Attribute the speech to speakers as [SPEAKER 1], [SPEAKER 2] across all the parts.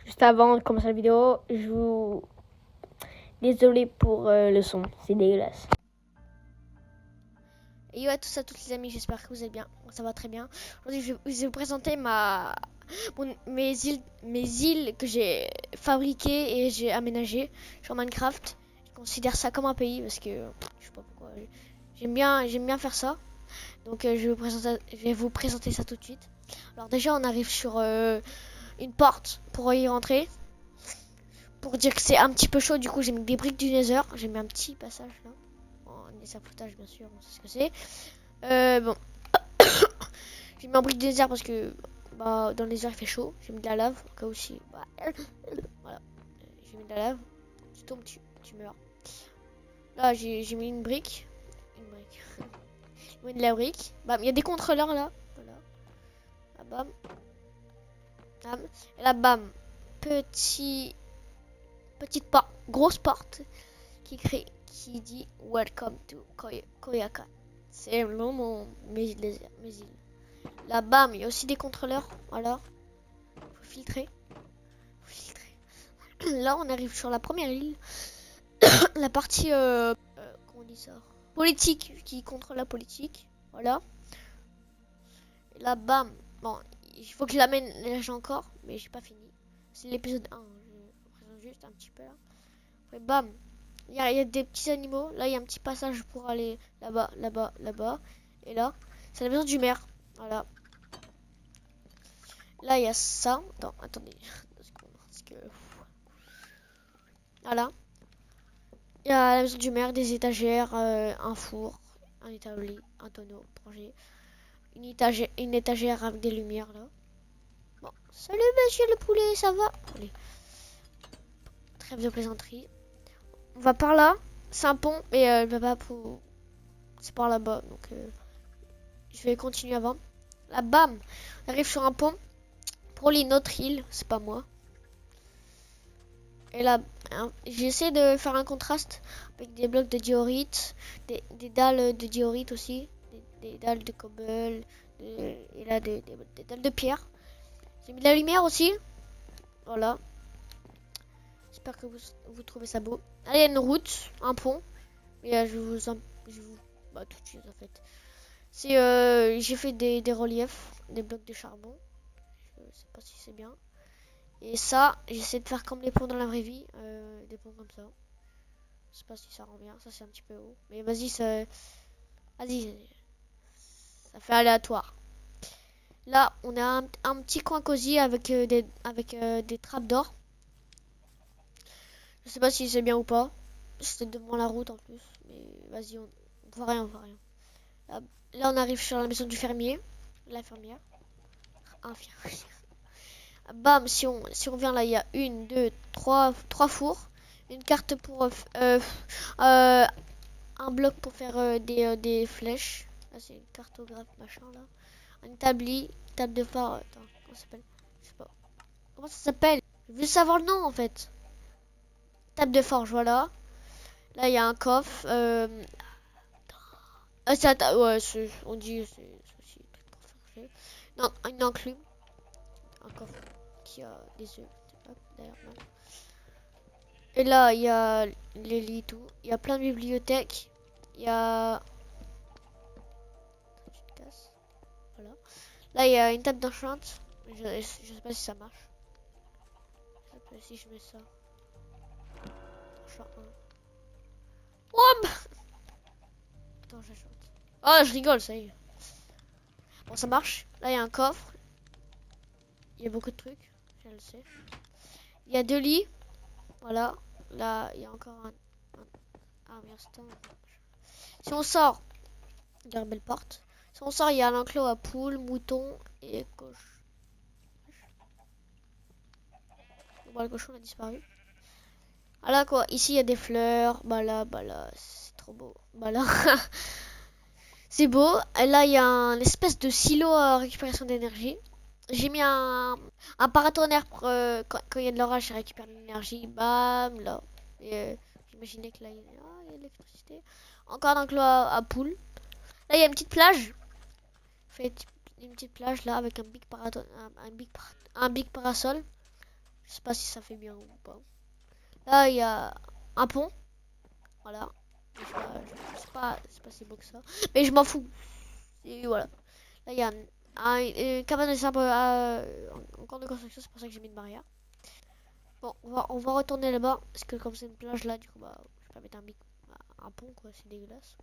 [SPEAKER 1] Juste avant de commencer la vidéo, je vous... Désolé pour le son, c'est dégueulasse. Et yo à tous, à toutes les amis, j'espère que vous allez bien. Ça va très bien. Aujourd'hui, je vais vous présenter mes îles que j'ai fabriquées et j'ai aménagées sur Minecraft. Je considère ça comme un pays parce que je sais pas pourquoi. J'aime bien faire ça. Donc je vais vous présenter ça tout de suite. Alors déjà, on arrive sur une porte pour y rentrer. Pour dire que c'est un petit peu chaud, du coup j'ai mis des briques du Nether. J'ai mis un petit passage là. En essafoutage bien sûr, on sait ce que c'est. Bon. J'ai mis un brique du Nether parce que bah, dans le Nether il fait chaud. J'ai mis de la lave, au cas où si. Bah, voilà. J'ai mis de la lave. Tu tombes, tu meurs. Là j'ai mis une brique. Une brique. J'ai mis de la brique. Bam, il y a des contrôleurs là. Voilà. Là, bam. Bam. Et là bam. Petite porte, grosse porte qui dit Welcome to Koyaka. C'est le nom mes îles. Là, bam, il y a aussi des contrôleurs. Alors, faut filtrer. Là, on arrive sur la première île. La partie, comment on dit ça, politique, qui contrôle la politique. Voilà. Et là, bam. Bon, il faut que je l'amène encore, mais j'ai pas fini. C'est l'épisode 1. Je vous présente juste un petit peu là. Et bam. Il y a des petits animaux. Là, il y a un petit passage pour aller là-bas, là-bas, là-bas. Et là, c'est la maison du maire. Voilà. Là, il y a ça. Attendez. 2 secondes. Parce que... Voilà. Il y a la maison du maire, des étagères, un four, un établi, un tonneau, plongée. Une étagère avec des lumières, là. Bon. Salut, monsieur le poulet, ça va? Allez. Trêve de plaisanterie. On va par là. C'est un pont. Et le papa pour... C'est par là-bas. Donc... je vais continuer avant. Là, bam, on arrive sur un pont pour une autre île, c'est pas moi. Et là, hein, j'essaie de faire un contraste avec des blocs de diorite, des dalles de diorite aussi, des dalles de cobble, et là des dalles de pierre. J'ai mis de la lumière aussi, voilà. J'espère que vous trouvez ça beau. Là, il y a une route, un pont, et là, bah, tout de suite en fait. J'ai fait des reliefs, des blocs de charbon. Je sais pas si c'est bien. Et ça, j'essaie de faire comme les ponts dans la vraie vie. Des ponts comme ça. Je sais pas si ça rend bien. Ça, c'est un petit peu haut. Mais vas-y, ça... Vas-y. Ça fait aléatoire. Là, on a un petit coin cosy avec des trappes d'or. Je sais pas si c'est bien ou pas. C'était devant la route en plus. Mais vas-y, on voit rien, on voit rien. Là, on arrive sur la maison du fermier. La fermière. Un fermier. Bam, si on vient là, il y a 1, 2, 3 fours. Une carte pour un bloc pour faire des flèches. Là, c'est une cartographe machin là. Un établi, table de phare. Attends, comment ça s'appelle? Je sais pas. Comment ça s'appelle? Je veux savoir le nom en fait. Table de forge, voilà. Là, il y a un coffre. Ouais, on dit c'est aussi un truc pour forger. Non, une enclume. Un coffre qui a des œufs. Hop, d'ailleurs, non. Et là, il y a les lits, tout. Il y a plein de bibliothèques. Il y a... Voilà. Là, il y a une table d'enchant. Je sais pas si ça marche. Je sais pas si je mets ça. Enchant 1. Oh, attends, j'achante. Oh, je rigole, ça y est. Bon, ça marche. Là, il y a un coffre. Il y a beaucoup de trucs. Je le sais. Il y a 2 lits. Voilà. Là, il y a encore un... Ah, merde, si on sort... Il y a une belle porte. Si on sort, il y a l'enclos à poules, moutons et cochons. Bon, le cochon a disparu. Ah là quoi, ici il y a des fleurs. Bah là, c'est trop beau. Bah là, c'est beau. Et là, il y a un espèce de silo à récupération d'énergie. J'ai mis un paratonnerre pour quand il y a de l'orage, ça récupère de l'énergie. Bam, là. Et j'imaginais que là, il y a l'électricité. Encore un enclos à poules. Là, il y a une petite plage. Fait une petite plage là avec un big parasol. Je sais pas si ça fait bien ou pas. Là, il y a un pont. Voilà. C'est pas si beau que ça. Mais je m'en fous. Et voilà. Là, il y a une cabane de sable en cours de construction. C'est pour ça que j'ai mis une barrière. Bon, on va retourner là-bas. Parce que comme c'est une plage là, du coup, bah, je vais pas mettre un pont, quoi. C'est dégueulasse.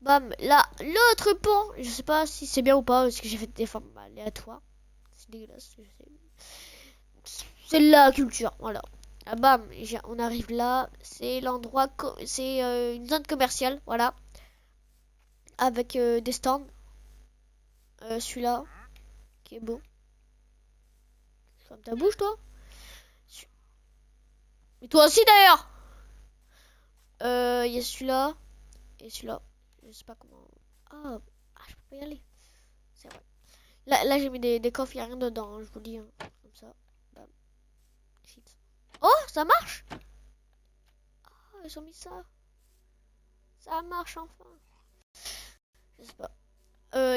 [SPEAKER 1] Bam, là, l'autre pont. Je sais pas si c'est bien ou pas. Parce que j'ai fait des formes aléatoires. C'est dégueulasse, je sais. C'est la culture, voilà. Ah, bam, on arrive là. C'est l'endroit, c'est une zone commerciale, voilà. Avec des stands. Celui-là, qui est beau. Ferme ta bouche, toi. Mais toi aussi, d'ailleurs. Il y a celui-là. Et celui-là. Je sais pas comment. Ah, je peux pas y aller. C'est vrai. Là j'ai mis des coffres, il n'y a rien dedans, hein, je vous dis. Hein. Comme ça. Bam. Shit. Oh, ça marche. Oh, ils ont mis ça. Ça marche enfin. Je sais pas.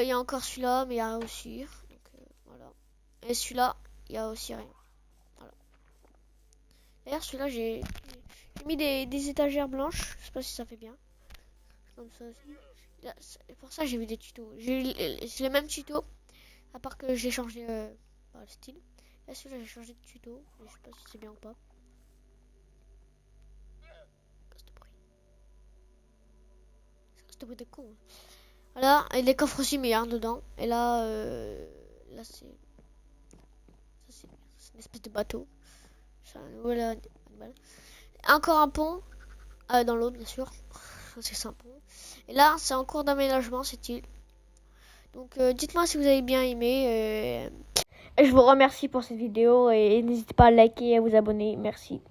[SPEAKER 1] Il y a encore celui-là, mais il y a rien aussi. Donc, voilà. Et celui-là, il y a aussi rien. Voilà. D'ailleurs, celui-là, j'ai mis des étagères blanches. Je sais pas si ça fait bien. Comme ça aussi. Pour ça, j'ai mis des tutos. C'est les mêmes tutos. À part que j'ai changé le style. Là, celui-là, j'ai changé de tuto. Mais je sais pas si c'est bien ou pas. C'est bruit de con. Hein. Voilà. Et les coffres aussi, mais il y a rien dedans. Et là, là, c'est une espèce de bateau. C'est un nouvel animal. Encore un pont. Dans l'eau, bien sûr. C'est un pont. Et là, c'est en cours d'aménagement, cette île. Donc, dites-moi si vous avez bien aimé. Je vous remercie pour cette vidéo et n'hésitez pas à liker et à vous abonner. Merci.